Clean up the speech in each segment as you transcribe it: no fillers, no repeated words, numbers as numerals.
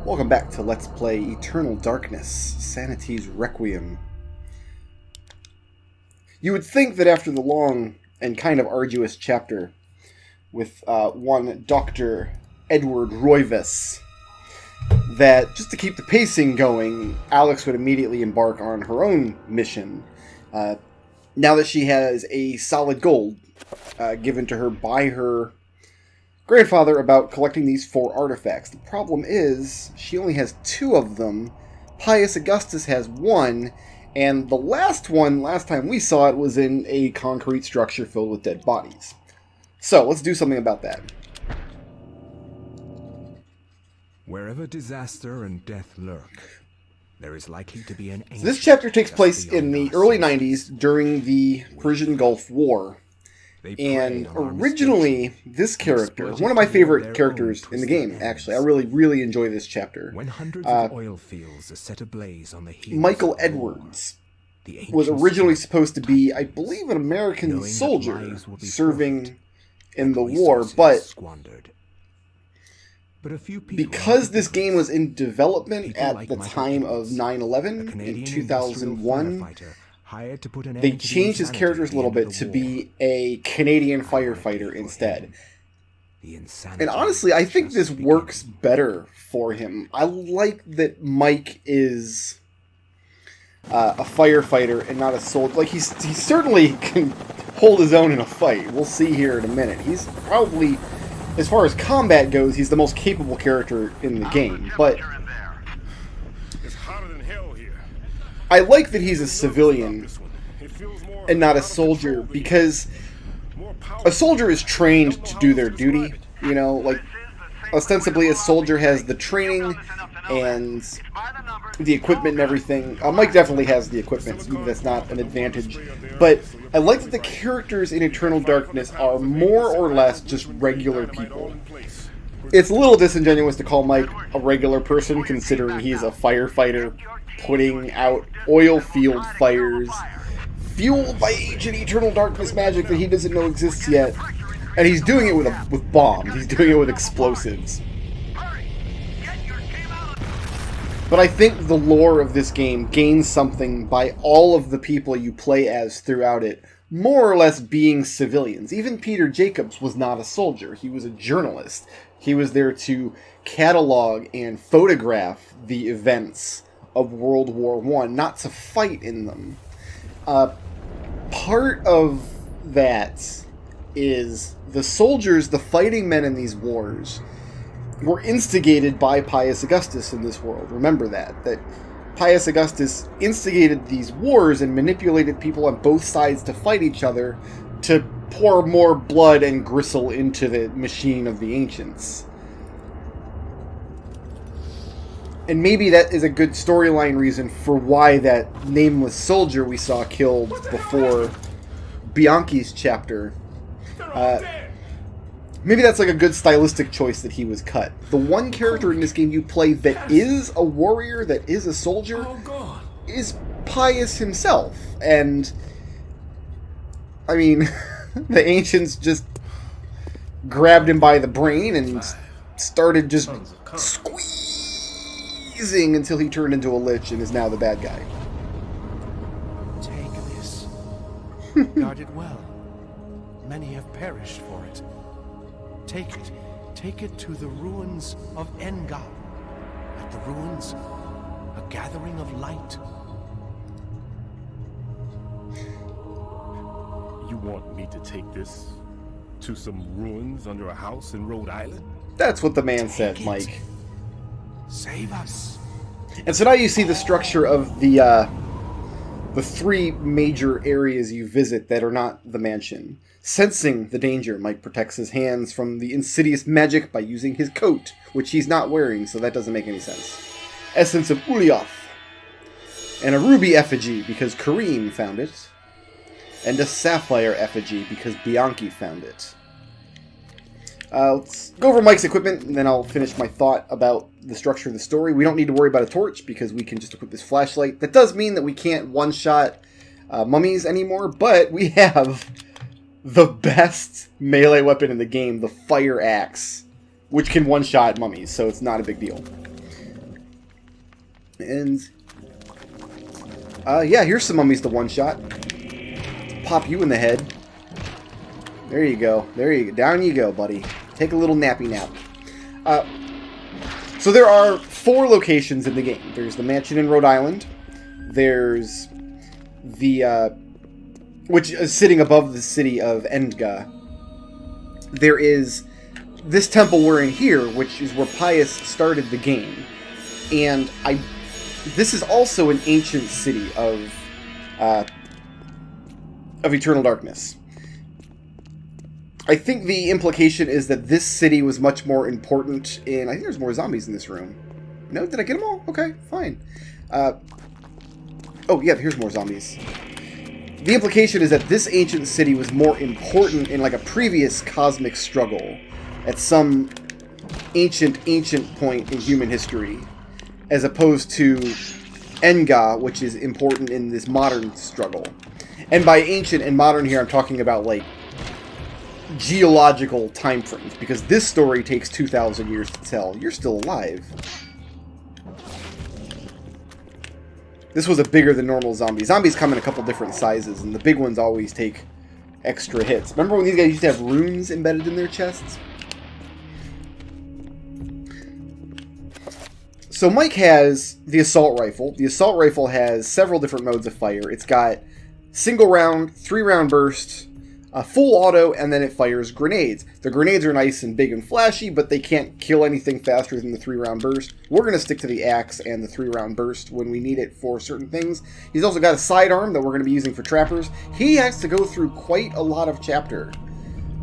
Welcome back to Let's Play Eternal Darkness, Sanity's Requiem. You would think that after the long and kind of arduous chapter with one Dr. Edward Roivas, that just to keep the pacing going, Alex would immediately embark on her own mission, now that she has a solid gold given to her by her grandfather about collecting these 4 artifacts. The problem is, she only has 2 of them. Pius Augustus has 1, and the last time we saw it, was in a concrete structure filled with dead bodies. So, let's do something about that. Wherever disaster and death lurk, there is likely to be an ancient. So this chapter takes place in the early 90s during the Persian Gulf War. And originally, this character, one of my favorite characters in the game, actually. I really enjoy this chapter. When hundreds of oil fields are set ablaze on the heels Michael Edwards was originally supposed to be, I believe, an American soldier serving in the war, but because this game was in development at the time of 9/11 in 2001, they changed his characters a little bit to be a Canadian firefighter instead. And honestly, I think this works better for him. I like that Mike is a firefighter and not a soldier. Like, he certainly can hold his own in a fight. We'll see here in a minute. He's probably, as far as combat goes, he's the most capable character in the game. But I like that he's a civilian and not a soldier, because a soldier is trained to do their duty, you know, like, ostensibly a soldier has the training and the equipment and everything. Mike definitely has the equipment, so that's not an advantage, but I like that the characters in Eternal Darkness are more or less just regular people. It's a little disingenuous to call Mike a regular person, considering he's a firefighter putting out oil field fires fueled by ancient Eternal Darkness magic that he doesn't know exists yet. And he's doing it with bombs. He's doing it with explosives. But I think the lore of this game gains something by all of the people you play as throughout it more or less being civilians. Even Peter Jacobs was not a soldier. He was a journalist. He was there to catalog and photograph the events of World War I, not to fight in them. Part of that is the soldiers, the fighting men in these wars, were instigated by Pius Augustus in this world. Remember that Pius Augustus instigated these wars and manipulated people on both sides to fight each other to pour more blood and gristle into the machine of the ancients. And maybe that is a good storyline reason for why that nameless soldier we saw killed before Bianchi's chapter. Maybe that's like a good stylistic choice that he was cut. The one character in this game you play that is a warrior, that is a soldier, is Pius himself. And, I mean, the ancients just grabbed him by the brain and started just squeezing until he turned into a lich and is now the bad guy. Take this. Guard it well. Many have perished for it. Take it. Take it to the ruins of Engel. At the ruins, a gathering of light. You want me to take this to some ruins under a house in Rhode Island? That's what the man said, Mike. Save us. And so now you see the structure of the 3 major areas you visit that are not the mansion. Sensing the danger, Mike protects his hands from the insidious magic by using his coat, which he's not wearing, so that doesn't make any sense. Essence of Ulyaoth. And a ruby effigy, because Kareem found it. And a sapphire effigy, because Bianchi found it. Let's go over Mike's equipment, and then I'll finish my thought about the structure of the story. We don't need to worry about a torch, because we can just equip this flashlight. That does mean that we can't one-shot mummies anymore, but we have the best melee weapon in the game, the fire axe, which can one-shot mummies, so it's not a big deal. And, yeah, here's some mummies to one-shot. Pop you in the head. There you go. There you go. Down you go, buddy. Take a little nappy nap. So there are 4 locations in the game. There's the mansion in Rhode Island. There's the, which is sitting above the city of Endga. There is this temple we're in here, which is where Pius started the game. And this is also an ancient city of Eternal Darkness. I think the implication is that this city was much more important in... I think there's more zombies in this room. No? Did I get them all? Okay, fine. Oh, yeah, here's more zombies. The implication is that this ancient city was more important in, like, a previous cosmic struggle at some ancient point in human history, as opposed to Enga, which is important in this modern struggle. And by ancient and modern here, I'm talking about, like, geological time frames, because this story takes 2,000 years to tell. You're still alive. This was a bigger than normal zombie. Zombies come in a couple different sizes, and the big ones always take extra hits. Remember when these guys used to have runes embedded in their chests? So Mike has the assault rifle. The assault rifle has several different modes of fire. It's got single round, 3-round burst, full auto, and then it fires grenades. The grenades are nice and big and flashy, but they can't kill anything faster than the 3-round burst. We're going to stick to the axe and the 3-round burst when we need it for certain things. He's also got a sidearm that we're going to be using for trappers. He has to go through quite a lot of chapter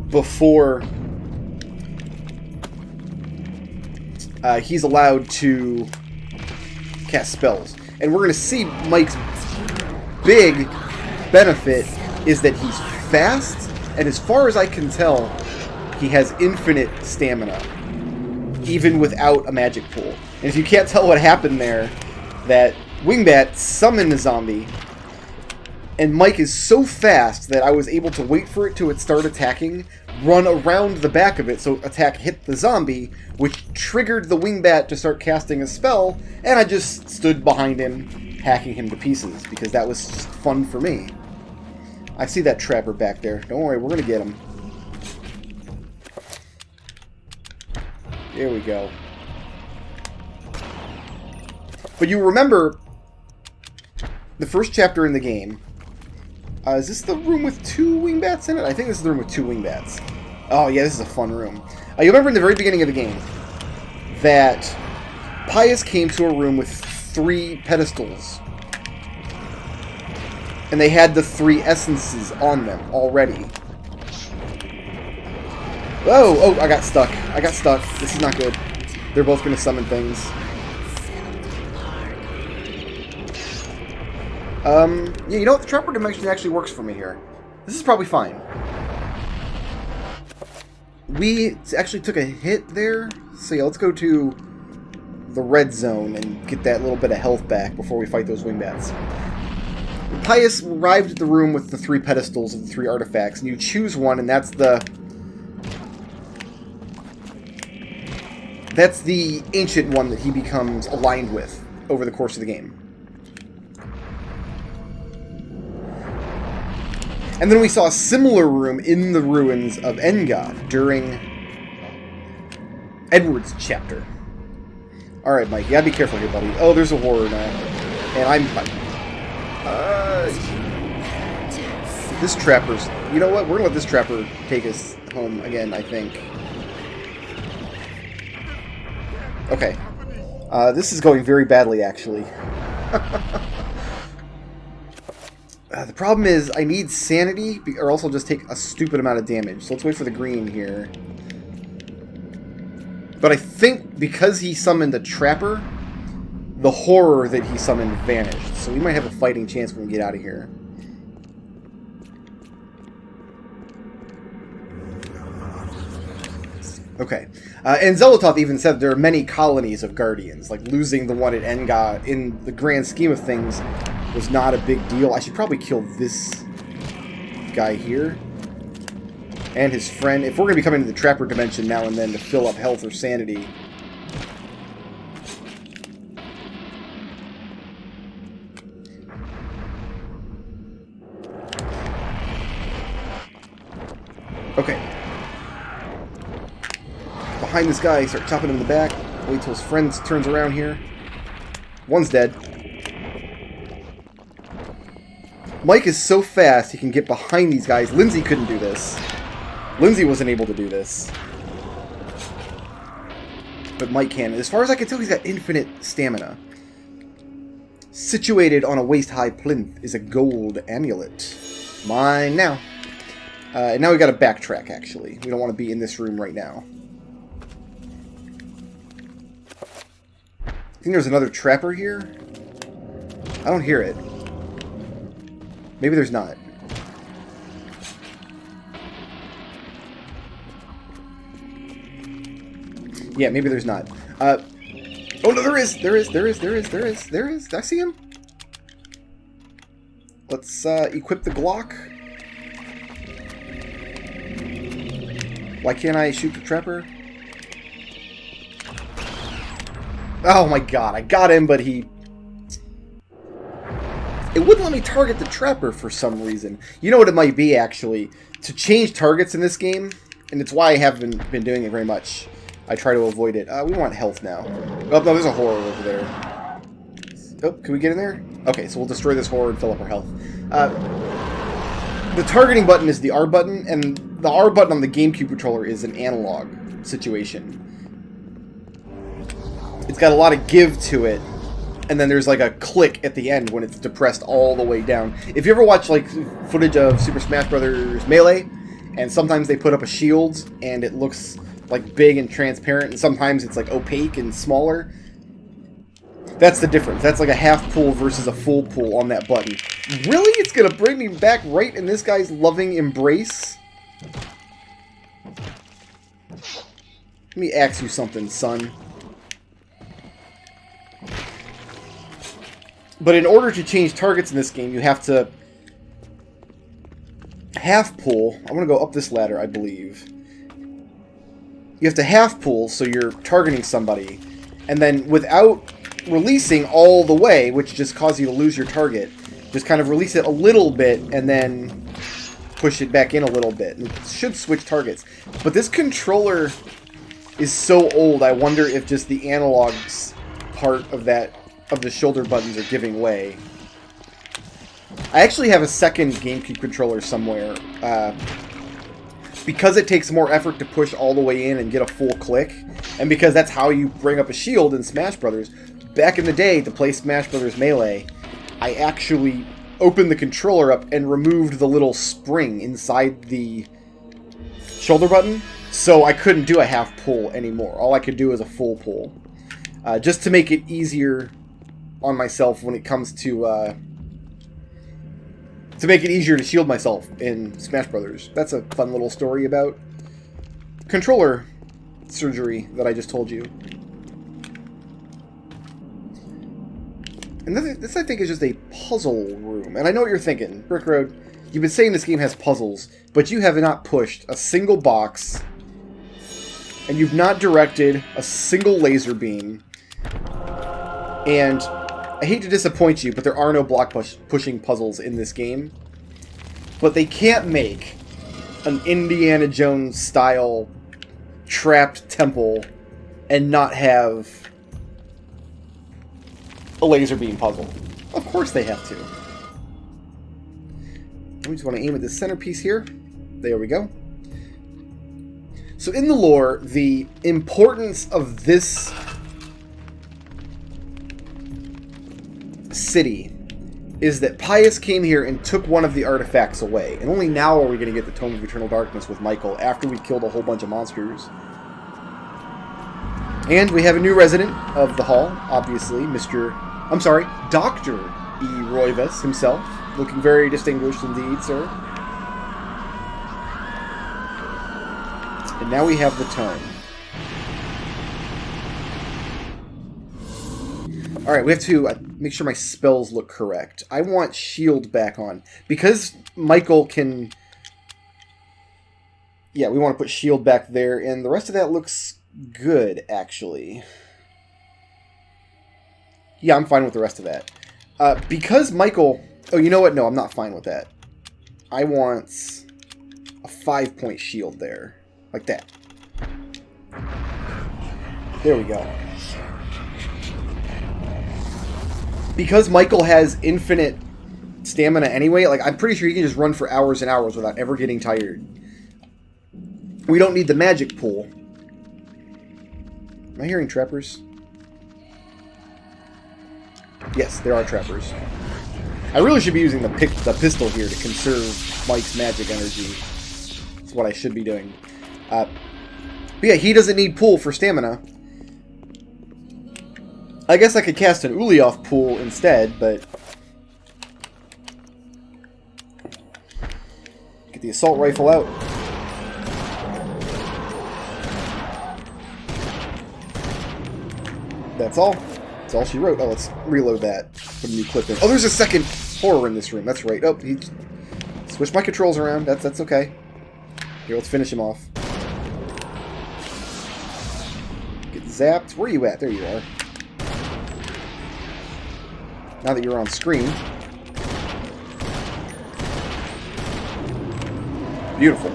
before he's allowed to cast spells. And we're going to see Mike's big benefit is that he's fast, and as far as I can tell, he has infinite stamina, even without a magic pool. And if you can't tell what happened there, that Wingbat summoned a zombie, and Mike is so fast that I was able to wait for it to start attacking, run around the back of it so attack hit the zombie, which triggered the Wingbat to start casting a spell, and I just stood behind him, hacking him to pieces, because that was just fun for me. I see that trapper back there. Don't worry, we're going to get him. There we go. But you remember the first chapter in the game. Is this the room with 2 wingbats in it? I think this is the room with 2 wingbats. Oh, yeah, this is a fun room. You remember in the very beginning of the game that Pius came to a room with 3 pedestals. And they had the 3 essences on them already. Whoa! Oh, I got stuck. I got stuck. This is not good. They're both going to summon things. Yeah, you know what? The trapper dimension actually works for me here. This is probably fine. We actually took a hit there. So yeah, let's go to the red zone and get that little bit of health back before we fight those wingbats. Pius arrived at the room with the 3 pedestals of the 3 artifacts, and you choose one, and that's the ancient one that he becomes aligned with over the course of the game. And then we saw a similar room in the ruins of Enga during Edward's chapter. Alright, Mike, you gotta be careful here, buddy. Oh, there's a horror now. And this trapper's... You know what? We're gonna let this trapper take us home again, I think. Okay. This is going very badly, actually. The problem is, I need Sanity, or else I'll just take a stupid amount of damage. So let's wait for the green here. But I think because he summoned a trapper, the horror that he summoned vanished. So we might have a fighting chance when we get out of here. Okay. And Zelototh even said there are many colonies of Guardians. Like, losing the one at Enga, in the grand scheme of things, was not a big deal. I should probably kill this guy here. And his friend. If we're going to be coming to the Trapper Dimension now and then to fill up health or sanity. Okay. Behind this guy, start chopping him in the back. Wait till his friend turns around here. One's dead. Mike is so fast he can get behind these guys. Lindsay couldn't do this. Lindsay wasn't able to do this. But Mike can. As far as I can tell, he's got infinite stamina. Situated on a waist-high plinth is a gold amulet. Mine now. And now we gotta backtrack, actually. We don't want to be in this room right now. I think there's another trapper here. I don't hear it. Maybe there's not. Yeah, maybe there's not. Oh no, there is. There is. I see him. Let's equip the Glock. Why can't I shoot the trapper? Oh my god, I got him, but he... It wouldn't let me target the trapper for some reason. You know what it might be, actually? To change targets in this game, and it's why I haven't been doing it very much. I try to avoid it. We want health now. Oh, no, there's a horror over there. Oh, can we get in there? Okay, so we'll destroy this horror and fill up our health. The targeting button is the R button, and the R button on the GameCube controller is an analog situation. It's got a lot of give to it, and then there's like a click at the end when it's depressed all the way down. If you ever watch like footage of Super Smash Bros. Melee, and sometimes they put up a shield and it looks like big and transparent, and sometimes it's like opaque and smaller. That's the difference. That's like a half pull versus a full pull on that button. Really? It's gonna bring me back right in this guy's loving embrace? Let me ask you something, son. But in order to change targets in this game, you have to half pull. I'm going to go up this ladder, I believe. You have to half pull, so you're targeting somebody. And then without releasing all the way, which just causes you to lose your target, just kind of release it a little bit and then push it back in a little bit. It should switch targets. But this controller is so old, I wonder if just the analogs part of that, of the shoulder buttons, are giving way. I actually have a second GameCube controller somewhere. Because it takes more effort to push all the way in and get a full click, and because that's how you bring up a shield in Smash Brothers, back in the day, to play Smash Brothers Melee, I actually opened the controller up and removed the little spring inside the shoulder button, so I couldn't do a half pull anymore. All I could do is a full pull. Just to make it easier on myself when it comes to make it easier to shield myself in Smash Brothers. That's a fun little story about controller surgery that I just told you. And this, I think, is just a puzzle room. And I know what you're thinking. Brickroad, you've been saying this game has puzzles, but you have not pushed a single box, and you've not directed a single laser beam. And I hate to disappoint you, but there are no block pushing puzzles in this game. But they can't make an Indiana Jones style trapped temple and not have a laser beam puzzle. Of course they have to. We just want to aim at this centerpiece here. There we go. So in the lore, the importance of this city is that Pius came here and took one of the artifacts away. And only now are we going to get the Tome of Eternal Darkness with Michael, after we killed a whole bunch of monsters. And we have a new resident of the hall, obviously, Dr. E. Roivas himself, looking very distinguished indeed, sir. And now we have the tome. Alright, we have to make sure my spells look correct. I want shield back on. Because Michael can... Yeah, we want to put shield back there, and the rest of that looks good, actually. Yeah, I'm fine with the rest of that. Because Michael... Oh, you know what? No, I'm not fine with that. I want a 5-point shield there. Like that. There we go. Because Michael has infinite stamina anyway, like, I'm pretty sure he can just run for hours and hours without ever getting tired. We don't need the magic pool. Am I hearing trappers? Yes, there are trappers. I really should be using the pistol here to conserve Mike's magic energy. That's what I should be doing. But yeah, he doesn't need pool for stamina. I guess I could cast an Ulyaoth pool instead, but... Get the assault rifle out. That's all. That's all she wrote. Oh, let's reload that. Put a new clip in. Oh, there's a second horror in this room. That's right. Oh, he switched my controls around. That's okay. Here, let's finish him off. Get zapped. Where are you at? There you are. Now that you're on screen. Beautiful.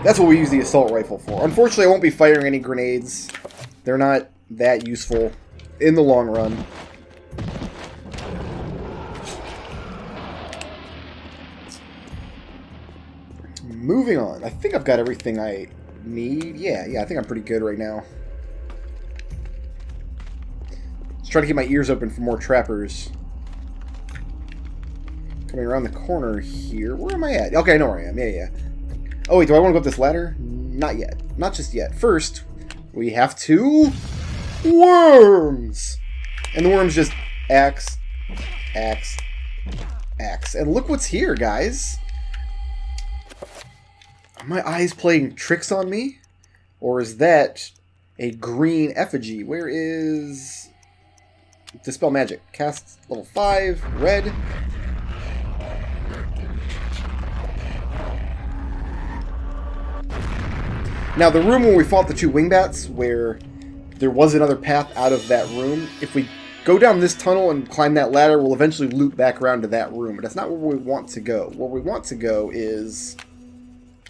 That's what we use the assault rifle for. Unfortunately, I won't be firing any grenades. They're not that useful in the long run. Moving on. I think I've got everything I need. Yeah, I think I'm pretty good right now. Let's try to keep my ears open for more trappers. Coming around the corner here. Where am I at? Okay, I know where I am. Yeah. Oh, wait, do I want to go up this ladder? Not yet. Not just yet. First, we have to... worms! And the worms just axe. And look what's here, guys. Are my eyes playing tricks on me? Or is that a green effigy? Where is... Dispel magic. Cast level 5. Red. Now, the room where we fought the 2 wingbats, where there was another path out of that room, if we go down this tunnel and climb that ladder, we'll eventually loop back around to that room. But that's not where we want to go. Where we want to go is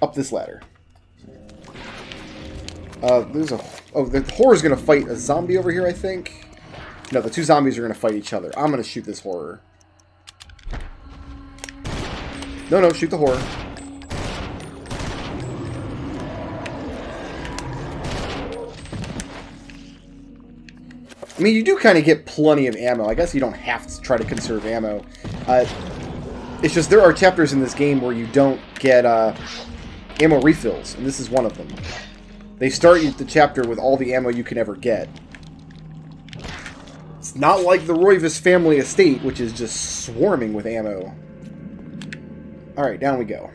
up this ladder. There's a... Oh, the horror's going to fight a zombie over here, I think. No, the 2 zombies are going to fight each other. I'm going to shoot this horror. No, shoot the horror. I mean, you do kind of get plenty of ammo. I guess you don't have to try to conserve ammo. It's just there are chapters in this game where you don't get ammo refills, and this is one of them. They start the chapter with all the ammo you can ever get. It's not like the Roivas family estate, which is just swarming with ammo. Alright, down we go.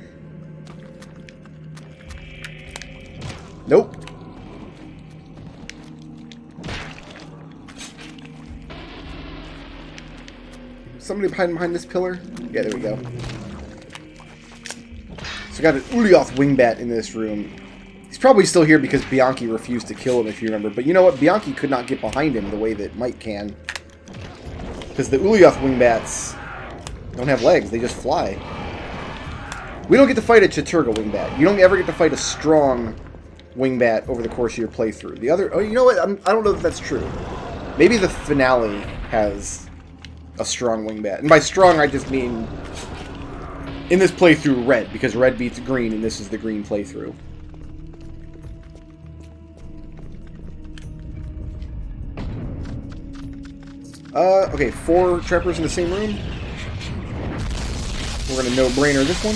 Nope. Somebody behind this pillar? Yeah, there we go. So I got an Ulyaoth wingbat in this room. He's probably still here because Bianchi refused to kill him, if you remember. But you know what? Bianchi could not get behind him the way that Mike can. Because the Ulyaoth wingbats don't have legs. They just fly. We don't get to fight a Chaturga wingbat. You don't ever get to fight a strong wingbat over the course of your playthrough. The other... Oh, you know what? I don't know if that's true. Maybe the finale has... a strong wingbat. And by strong, I just mean in this playthrough, red, because red beats green, and this is the green playthrough. Okay, 4 trappers in the same room. We're gonna no-brainer this one.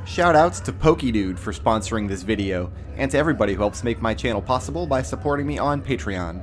Shoutouts to PokeDude for sponsoring this video, and to everybody who helps make my channel possible by supporting me on Patreon.